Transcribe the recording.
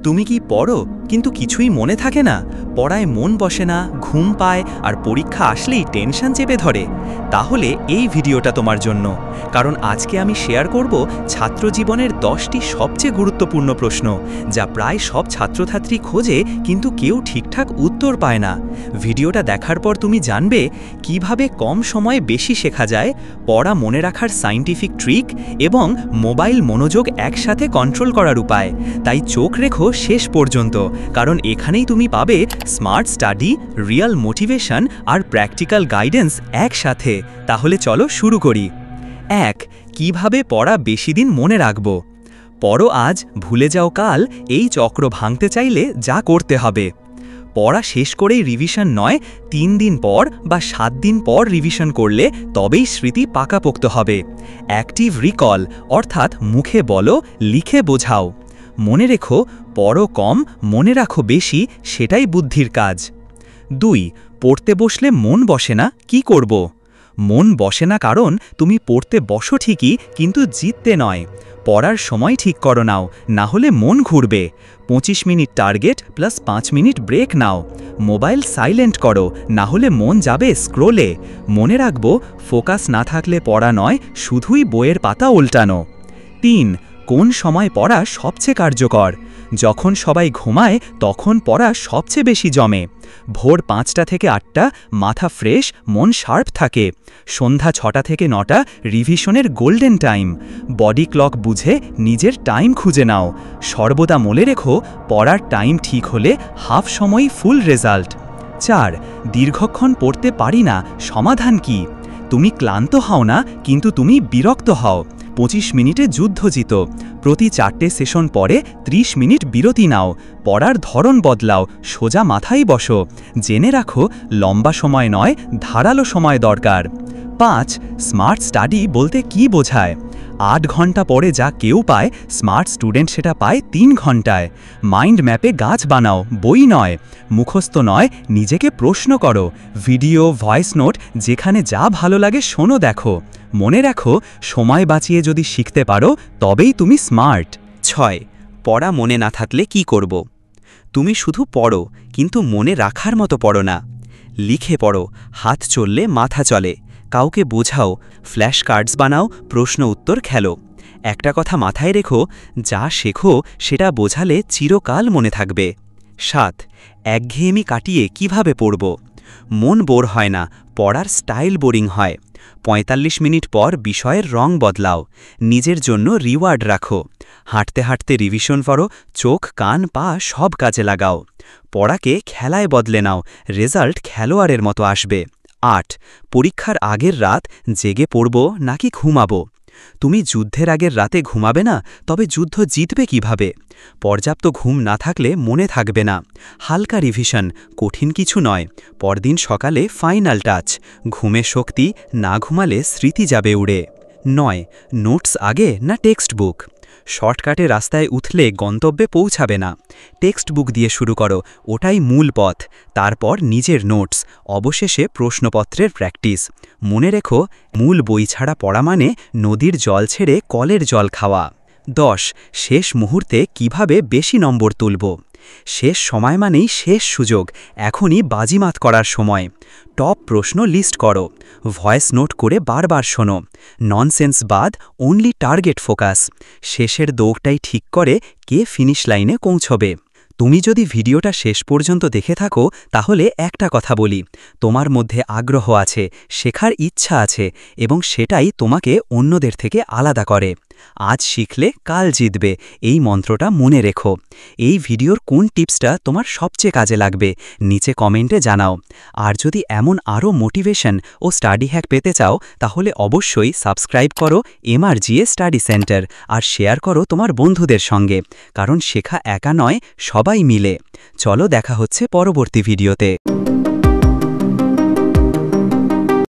তুমি কি পড়ো কিন্তু কিছুই মনে থাকে না, পড়ায় মন বসে না, ঘুম পায় আর পরীক্ষা আসলেই টেনশন চেপে ধরে? তাহলে এই ভিডিওটা তোমার জন্য। কারণ আজকে আমি শেয়ার করব ছাত্র জীবনের 10টি সবচেয়ে গুরুত্বপূর্ণ প্রশ্ন, যা প্রায় সব ছাত্রছাত্রী খোঁজে কিন্তু কেউ ঠিকঠাক উত্তর পায় না। ভিডিওটা দেখার পর তুমি জানবে কিভাবে কম সময়ে বেশি শেখা যায়, পড়া মনে রাখার সায়েন্টিফিক ট্রিক এবং মোবাইল মনোযোগ একসাথে কন্ট্রোল করার উপায়। তাই চোখ রেখো শেষ পর্যন্ত, কারণ এখানেই তুমি পাবে স্মার্ট স্টাডি, রিয়েল মোটিভেশন আর প্র্যাকটিক্যাল গাইডেন্স একসাথে। তাহলে চলো শুরু করি। 1. কিভাবে পড়া বেশি দিন মনে রাখব? পড়ো আজ, ভুলে যাও কাল, এই চক্র ভাঙতে চাইলে যা করতে হবে। পড়া শেষ করেই রিভিশন নয়, 3 দিন পর বা 7 দিন পর রিভিশন করলে তবেই স্মৃতি পাকাপোক্ত হবে। অ্যাক্টিভ রিকল, অর্থাৎ মুখে বলো, লিখে বোঝাও। মনে রেখো, পড়ো কম, মনে রাখো বেশি, সেটাই বুদ্ধির কাজ। 2. পড়তে বসলে মন বসে না, কি করব? মন বসে না কারণ তুমি পড়তে বসো ঠিকই, কিন্তু জিততে নয়। পড়ার সময় ঠিক করো নাও, না হলে মন ঘুরবে। 25 minute target plus 5 minute break now. Mobile silent করো, না হলে মন যাবে স্ক্রোলে। মনে রাখবো, ফোকাস না থাকলে পড়া নয়, শুধুই বইয়ের পাতা উল্টানো। 3. কোন সময় পড়া সবচেয়ে কার্যকর? যখন সবাই ঘুমায় তখন পড়া সবচেয়ে বেশি জমে। ভোর 5টা থেকে 8টা মাথা ফ্রেশ, মন শার্প থাকে। সন্ধ্যা 6টা থেকে 9টা রিভিশনের গোল্ডেন টাইম। বডি ক্লক বুঝে নিজের টাইম খুঁজে নাও। সর্বদা মনে রেখো, পড়ার টাইম ঠিক হলে হাফ সময়ই ফুল রেজাল্ট। 4. দীর্ঘক্ষণ পড়তে পারি না, সমাধান কি? তুমি ক্লান্ত হও না, কিন্তু তুমি বিরক্ত হও। 25 মিনিটে যুদ্ধ জিতো। প্রতি 4টে সেশন পরে 30 মিনিট বিরতি নাও। পড়ার ধরন বদলাও, সোজা মাথায় বসো। জেনে রাখো, লম্বা সময় নয়, ধারালো সময় দরকার। 5. স্মার্ট স্টাডি বলতে কি বোঝায়? 8 ঘন্টা পরে যা কেউ পায়, স্মার্ট স্টুডেন্ট সেটা পায় 3 ঘন্টায়। মাইন্ড ম্যাপে গাছ বানাও, বই নয়। মুখস্থ নয়, নিজেকে প্রশ্ন করো। ভিডিও, ভয়েস নোট, যেখানে যা ভালো লাগে শোনো, দেখো। মনে রাখো, সময় বাঁচিয়ে যদি শিখতে পারো তবেই তুমি স্মার্ট। 6. পড়া মনে না থাকলে কি করব? তুমি শুধু পড়ো, কিন্তু মনে রাখার মতো পড়ো না। লিখে পড়ো, হাত চললে মাথা চলে। কাউকে বোঝাও, ফ্ল্যাশ কার্ডস বানাও, প্রশ্ন উত্তর খেলো। একটা কথা মাথায় রেখো, যা শেখো সেটা বোঝালে চিরকাল মনে থাকবে। 7. একঘেয়েমি কাটিয়ে কিভাবে পড়ব? মন বোর হয় না, পড়ার স্টাইল বোরিং হয়। 45 মিনিট পর বিষয়ের রং বদলাও। নিজের জন্য রিওয়ার্ড রাখো। হাঁটতে হাঁটতে রিভিশন করো, চোখ, কান, পা সব কাজে লাগাও। পড়াকে খেলায় বদলে নাও, রেজাল্ট খেলোয়াড়ের মতো আসবে। 8. পরীক্ষার আগের রাত জেগে পড়ব নাকি ঘুমাবো? তুমি যুদ্ধের আগের রাতে ঘুমাবে না, তবে যুদ্ধ জিতবে কিভাবে? পর্যাপ্ত ঘুম না থাকলে মনে থাকবে না। হালকা রিভিশন, কঠিন কিছু নয়। পরদিন সকালে ফাইনাল টাচ। ঘুমে শক্তি, না ঘুমালে স্মৃতি যাবে উড়ে। 9. নোটস আগে না টেক্সট বুক? শর্টকাটে রাস্তায় উঠলে গন্তব্যে পৌঁছাবে না। টেক্সট বুক দিয়ে শুরু করো, ওটাই মূল পথ। তারপর নিজের নোটস, অবশেষে প্রশ্নপত্রের প্র্যাকটিস। মনে রেখো, মূল বই ছাড়া পড়া মানে নদীর জল ছেড়ে কলের জল খাওয়া। 10. শেষ মুহূর্তে কিভাবে বেশি নম্বর তুলব? শেষ সময় মানেই শেষ সুযোগ, এখনই বাজিমাত করার সময়। টপ প্রশ্ন লিস্ট করো, ভয়েস নোট করে বারবার শোনো। ননসেন্স বাদ, অনলি টার্গেট ফোকাস। শেষের দৌড়টাই ঠিক করে কে ফিনিশ লাইনে পৌঁছবে। তুমি যদি ভিডিওটা শেষ পর্যন্ত দেখে থাকো, তাহলে একটা কথা বলি, তোমার মধ্যে আগ্রহ আছে, শেখার ইচ্ছা আছে, এবং সেটাই তোমাকে অন্যদের থেকে আলাদা করে। আজ শিখলে কাল জিতবে, এই মন্ত্রটা মনে রেখো। এই ভিডিওর কোন টিপসটা তোমার সবচেয়ে কাজে লাগবে নিচে কমেন্টে জানাও। আর যদি এমন আরও মোটিভেশন ও স্টাডি হ্যাক পেতে চাও, তাহলে অবশ্যই সাবস্ক্রাইব করো MRGA স্টাডি সেন্টার আর শেয়ার করো তোমার বন্ধুদের সঙ্গে, কারণ শেখা একা নয়, সবাই মিলে। চলো দেখা হচ্ছে পরবর্তী ভিডিওতে।